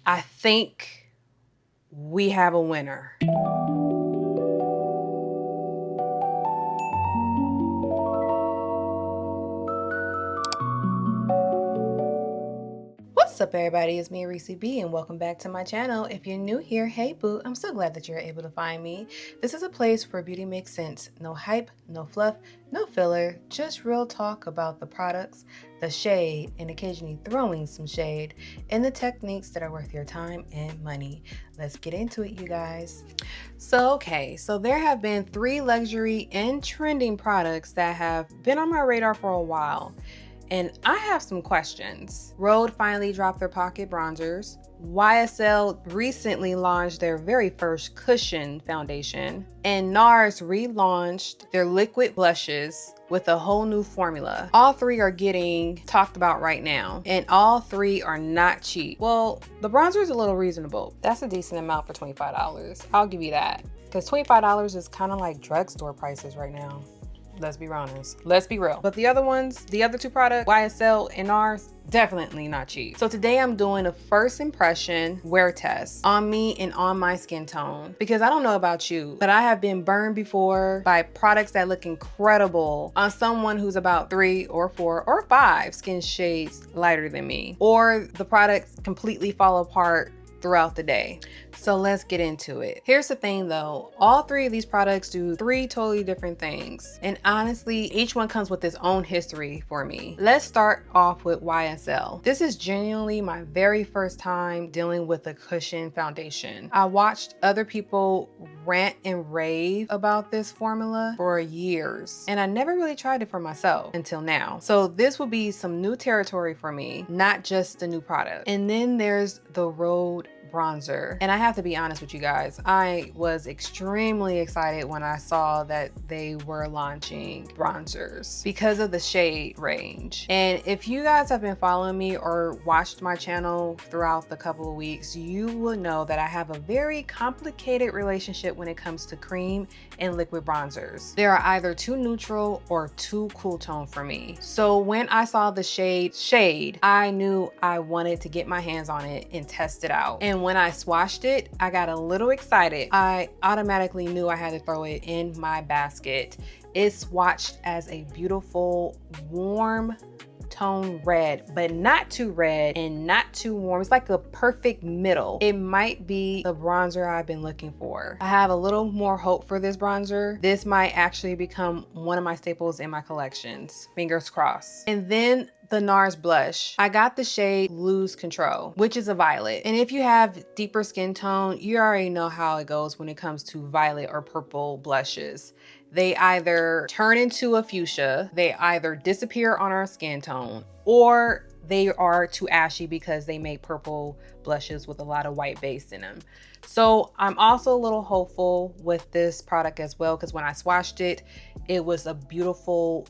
I think we have a winner. What's up, everybody? It's me, Rissie B, and welcome back to my channel. If you're new here, hey boo, I'm so glad that you're able to find me. This is a place where beauty makes sense. No hype, no fluff, no filler, just real talk about the products, the shade, and occasionally throwing some shade, and the techniques that are worth your time and money. Let's get into it, you guys. So there have been 3 luxury and trending products that have been on my radar for a while. And I have some questions. Rhode finally dropped their pocket bronzers. YSL recently launched their very first cushion foundation. And NARS relaunched their liquid blushes with a whole new formula. All 3 are getting talked about right now. And all 3 are not cheap. Well, the bronzer is a little reasonable. That's a decent amount for $25. I'll give you that. Because $25 is kind of like drugstore prices right now. Let's be honest. Let's be real. But the other ones, the other 2 products, YSL and NARS, definitely not cheap. So today I'm doing a first impression wear test on me and on my skin tone. Because I don't know about you, but I have been burned before by products that look incredible on someone who's about 3 or 4 or 5 skin shades lighter than me. Or the products completely fall apart throughout the day. So let's get into it. Here's the thing though, all 3 of these products do 3 totally different things. And honestly, each one comes with its own history for me. Let's start off with YSL. This is genuinely my very first time dealing with a cushion foundation. I watched other people rant and rave about this formula for years, and I never really tried it for myself until now. So this will be some new territory for me, not just a new product. And then there's the Rhode bronzer. And I have to be honest with you guys, I was extremely excited when I saw that they were launching bronzers because of the shade range. And if you guys have been following me or watched my channel throughout the couple of weeks, you will know that I have a very complicated relationship when it comes to cream and liquid bronzers. They are either too neutral or too cool tone for me. So when I saw the shade, I knew I wanted to get my hands on it and test it out. And when I swatched it, I got a little excited. I automatically knew I had to throw it in my basket. It's swatched as a beautiful, warm tone red, but not too red and not too warm. It's like a perfect middle. It might be the bronzer I've been looking for. I have a little more hope for this bronzer. This might actually become one of my staples in my collections. Fingers crossed. And then the NARS blush. I got the shade Lose Control, which is a violet. And if you have deeper skin tone, you already know how it goes when it comes to violet or purple blushes. They either turn into a fuchsia, they either disappear on our skin tone, or they are too ashy because they make purple blushes with a lot of white base in them. So I'm also a little hopeful with this product as well, because when I swatched it, it was a beautiful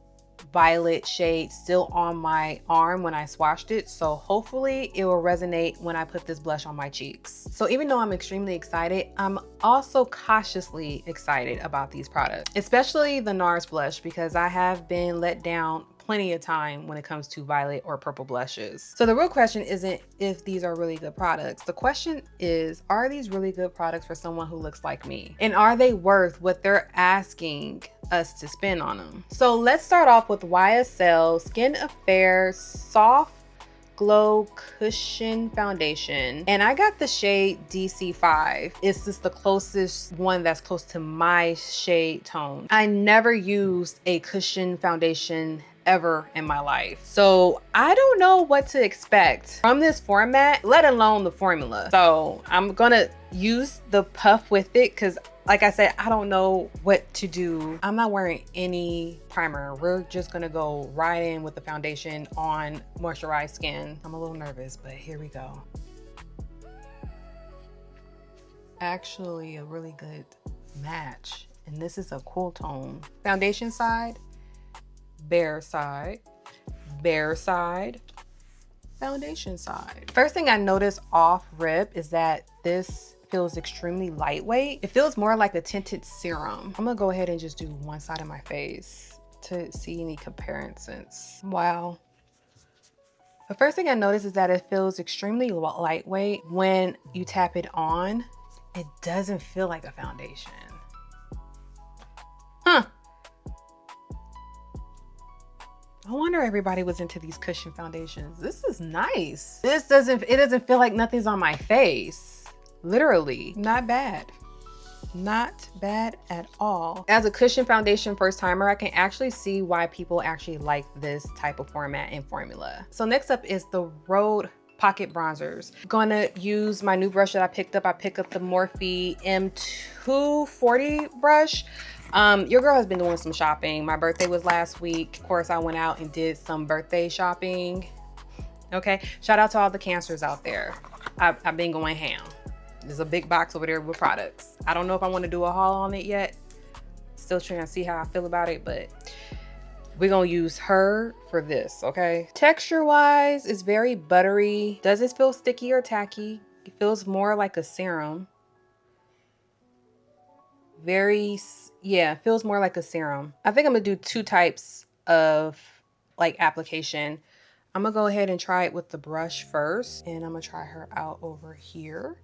violet shade still on my arm when I swatched it. So hopefully it will resonate when I put this blush on my cheeks. So even though I'm extremely excited, I'm also cautiously excited about these products, especially the NARS blush, because I have been let down plenty of time when it comes to violet or purple blushes. So the real question isn't if these are really good products. The question is, are these really good products for someone who looks like me? And are they worth what they're asking us to spend on them? So let's start off with YSL Skin Affairs Soft Glow Cushion Foundation, and I got the shade DC5. It's just the closest one that's close to my shade tone. I never used a cushion foundation ever in my life, so I don't know what to expect from this format, let alone the formula. So I'm gonna use the puff with it because, like I said, I don't know what to do. I'm not wearing any primer. We're just gonna go right in with the foundation on moisturized skin. I'm a little nervous, but here we go. Actually, a really good match. And this is a cool tone. Foundation side, bare side, bare side, foundation side. First thing I noticed off rip is that this feels extremely lightweight. It feels more like a tinted serum. I'm gonna go ahead and just do one side of my face to see any comparisons. Wow. The first thing I noticed is that it feels extremely lightweight. When you tap it on, it doesn't feel like a foundation. Huh. I wonder everybody was into these cushion foundations. This is nice. It doesn't feel like nothing's on my face. Literally, not bad. Not bad at all. As a cushion foundation first timer, I can actually see why people actually like this type of format and formula. So next up is the Rhode Pocket Bronzers. I'm gonna use my new brush that I picked up. I picked up the Morphe M240 brush. Your girl has been doing some shopping. My birthday was last week. Of course, I went out and did some birthday shopping. Okay, shout out to all the Cancers out there. I've been going ham. There's a big box over there with products. I don't know if I want to do a haul on it yet. Still trying to see how I feel about it, but we're gonna use her for this, okay? Texture-wise, it's very buttery. Does it feel sticky or tacky? It feels more like a serum. Yeah, it feels more like a serum. I think I'm gonna do two types of like application. I'm gonna go ahead and try it with the brush first, and I'm gonna try her out over here.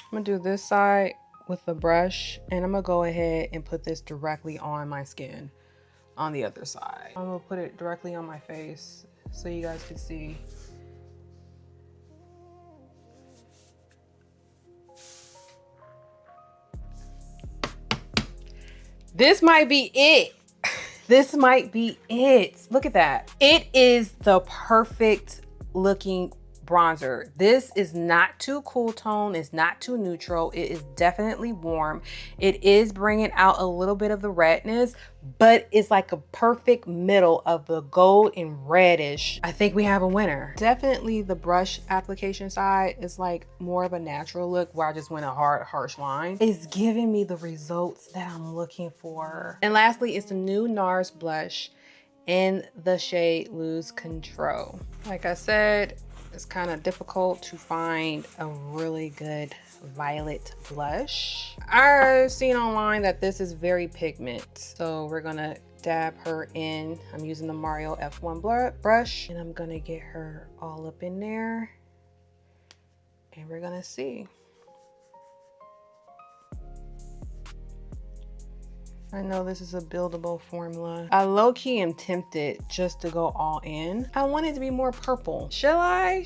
I'm gonna do this side with the brush, and I'm gonna go ahead and put this directly on my skin on the other side. I'm gonna put it directly on my face so you guys can see. This might be it. This might be it. Look at that. It is the perfect looking bronzer. This is not too cool tone. It's not too neutral. It is definitely warm. It is bringing out a little bit of the redness, but it's like a perfect middle of the gold and reddish. I think we have a winner. Definitely the brush application side is like more of a natural look where I just went a hard, harsh line. It's giving me the results that I'm looking for. And lastly, it's the new NARS blush in the shade Lose Control. Like I said, it's kind of difficult to find a really good violet blush. I've seen online that this is very pigment, so we're gonna dab her in. I'm using the Mario F1 brush, and I'm gonna get her all up in there, and we're gonna see. I know this is a buildable formula. I low-key am tempted just to go all in. I want it to be more purple. Shall I?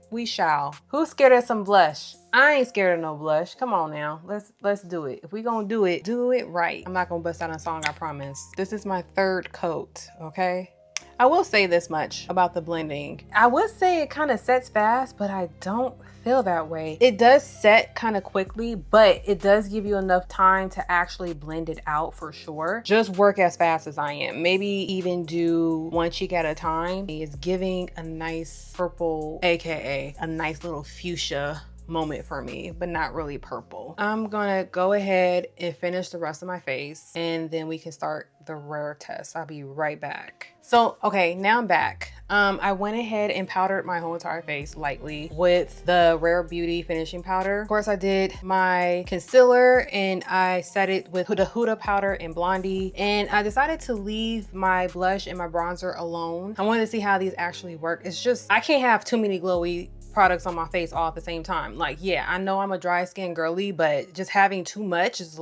We shall. Who's scared of some blush? I ain't scared of no blush. Come on now. Let's do it. If we gonna do it right. I'm not gonna bust out a song, I promise. This is my third coat, okay? I will say this much about the blending. I would say it kind of sets fast, but I don't feel that way. It does set kind of quickly, but it does give you enough time to actually blend it out for sure. Just work as fast as I am. Maybe even do one cheek at a time. It's giving a nice purple, AKA a nice little fuchsia moment for me, but not really purple. I'm gonna go ahead and finish the rest of my face, and then we can start the rare test. I'll be right back. So, okay, now I'm back. I went ahead and powdered my whole entire face lightly with the Rare Beauty finishing powder. Of course, I did my concealer and I set it with the Huda powder in Blondie. And I decided to leave my blush and my bronzer alone. I wanted to see how these actually work. It's just, I can't have too many glowy products on my face all at the same time. Like, yeah, I know I'm a dry skin girly, but just having too much is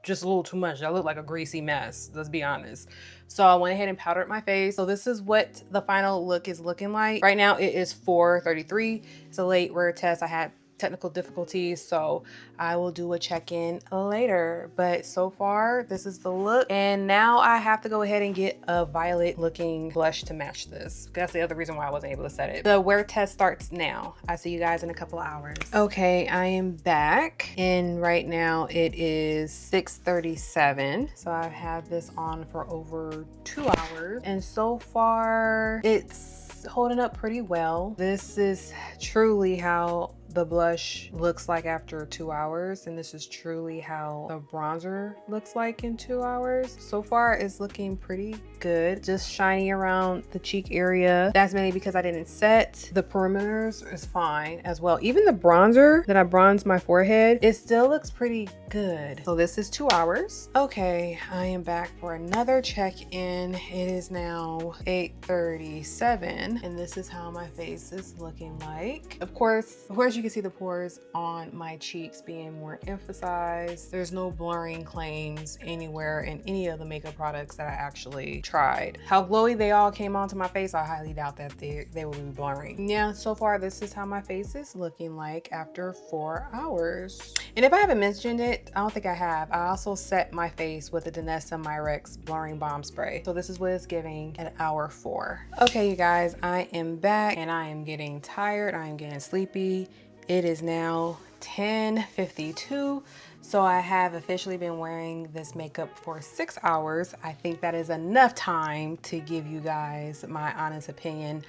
just a little too much. I look like a greasy mess, let's be honest. So I went ahead and powdered my face. So this is what the final look is looking like. Right now it is 4:33. It's a late rare test. I had technical difficulties, so I will do a check-in later. But so far, this is the look. And now I have to go ahead and get a violet looking blush to match this. That's the other reason why I wasn't able to set it. The wear test starts now. I see you guys in a couple hours. Okay, I am back. And right now it is 6:37. So I've had this on for over 2 hours. And so far, it's holding up pretty well. This is truly how the blush looks like after 2 hours, and this is truly how the bronzer looks like in 2 hours. So far it's looking pretty good, just shiny around the cheek area. That's mainly because I didn't set. The perimeters is fine as well. Even the bronzer that I bronzed my forehead, it still looks pretty good. So this is 2 hours. Okay, I am back for another check-in. It is now 8:37, and this is how my face is looking like. Of course you can see the pores on my cheeks being more emphasized. There's no blurring claims anywhere in any of the makeup products that I actually tried. How glowy they all came onto my face, I highly doubt that they will be blurring. Yeah, so far this is how my face is looking like after 4 hours. And if I haven't mentioned it, I don't think I have, I also set my face with the Danessa Myrex Blurring Balm Spray. So this is what it's giving at hour 4. Okay, you guys, I am back and I am getting tired. I am getting sleepy. It is now 10:52. So I have officially been wearing this makeup for 6 hours. I think that is enough time to give you guys my honest opinion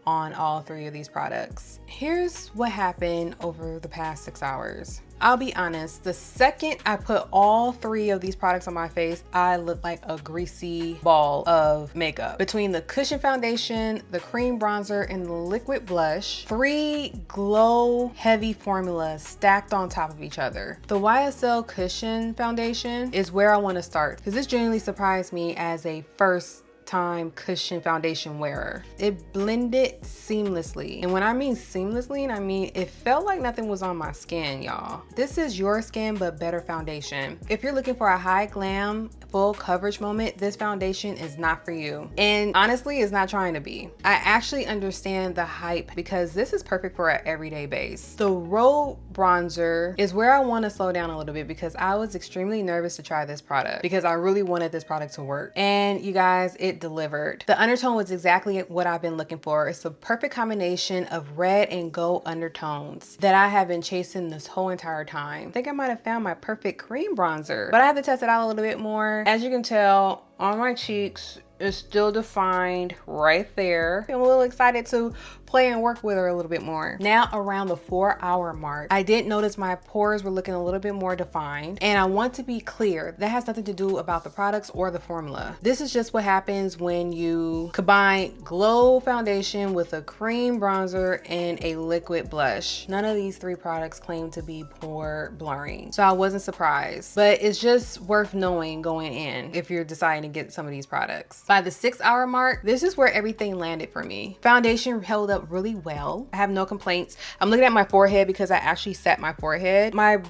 on all 3 of these products. Here's what happened over the past 6 hours. I'll be honest, the second I put all 3 of these products on my face, I look like a greasy ball of makeup. Between the cushion foundation, the cream bronzer, and the liquid blush, 3 glow heavy formulas stacked on top of each other. The YSL cushion foundation is where I want to start because this genuinely surprised me as a first time cushion foundation wearer. It blended seamlessly, and when I mean seamlessly, I mean it felt like nothing was on my skin, y'all. This is your skin but better foundation. If you're looking for a high glam full coverage moment, this foundation is not for you, and honestly it's not trying to be. I actually understand the hype because this is perfect for an everyday base. The Road bronzer is where I want to slow down a little bit because I was extremely nervous to try this product because I really wanted this product to work, and you guys, it delivered. The undertone was exactly what I've been looking for. It's the perfect combination of red and gold undertones that I have been chasing this whole entire time. I think I might have found my perfect cream bronzer, but I have to test it out a little bit more. As you can tell, on my cheeks, it's still defined right there. I'm a little excited to play and work with her a little bit more. Now around the 4 hour mark, I did notice my pores were looking a little bit more defined, and I want to be clear, that has nothing to do about the products or the formula. This is just what happens when you combine glow foundation with a cream bronzer and a liquid blush. None of these 3 products claim to be pore blurring, so I wasn't surprised, but it's just worth knowing going in if you're deciding to get some of these products. By the 6 hour mark, this is where everything landed for me. Foundation held up really well. I have no complaints. I'm looking at my forehead because I actually set my forehead. My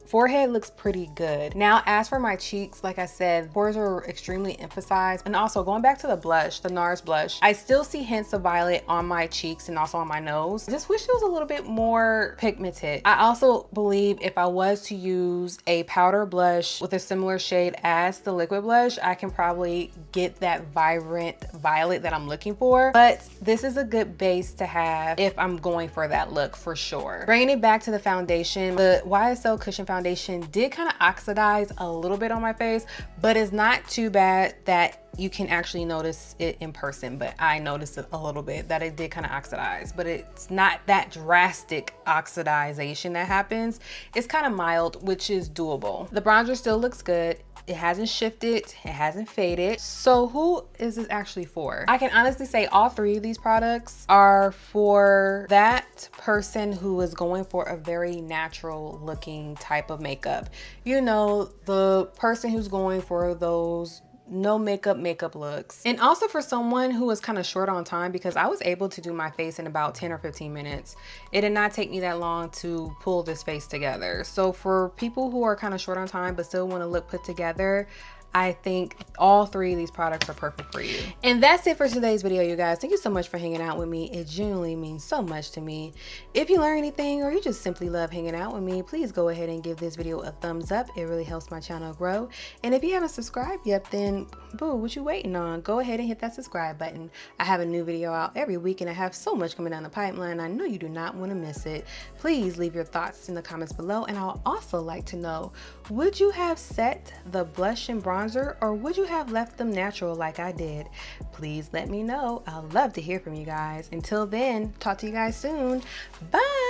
forehead looks pretty good. Now, as for my cheeks, like I said, pores are extremely emphasized. And also going back to the blush, the NARS blush, I still see hints of violet on my cheeks and also on my nose. I just wish it was a little bit more pigmented. I also believe if I was to use a powder blush with a similar shade as the liquid blush, I can probably get that vibrant violet that I'm looking for. But this is a good base to have if I'm going for that look for sure. Bringing it back to the foundation, the YSL Cushion Foundation did kind of oxidize a little bit on my face, but it's not too bad that you can actually notice it in person. But I noticed it a little bit that it did kind of oxidize, but it's not that drastic oxidization that happens. It's kind of mild, which is doable. The bronzer still looks good. It hasn't shifted, it hasn't faded. So who is this actually for? I can honestly say all 3 of these products are for that person who is going for a very natural looking type of makeup. You know, the person who's going for those no makeup looks. And also for someone who was kind of short on time, because I was able to do my face in about 10 or 15 minutes. It did not take me that long to pull this face together. So for people who are kind of short on time but still want to look put together, I think all 3 of these products are perfect for you. And that's it for today's video, you guys. Thank you so much for hanging out with me. It genuinely means so much to me. If you learn anything or you just simply love hanging out with me, please go ahead and give this video a thumbs up. It really helps my channel grow. And if you haven't subscribed yet, then boo, what you waiting on? Go ahead and hit that subscribe button. I have a new video out every week and I have so much coming down the pipeline. I know you do not want to miss it. Please leave your thoughts in the comments below. And I'll also like to know, would you have set the blush and bronzer, or would you have left them natural like I did? Please let me know. I'd love to hear from you guys. Until then, talk to you guys soon. Bye.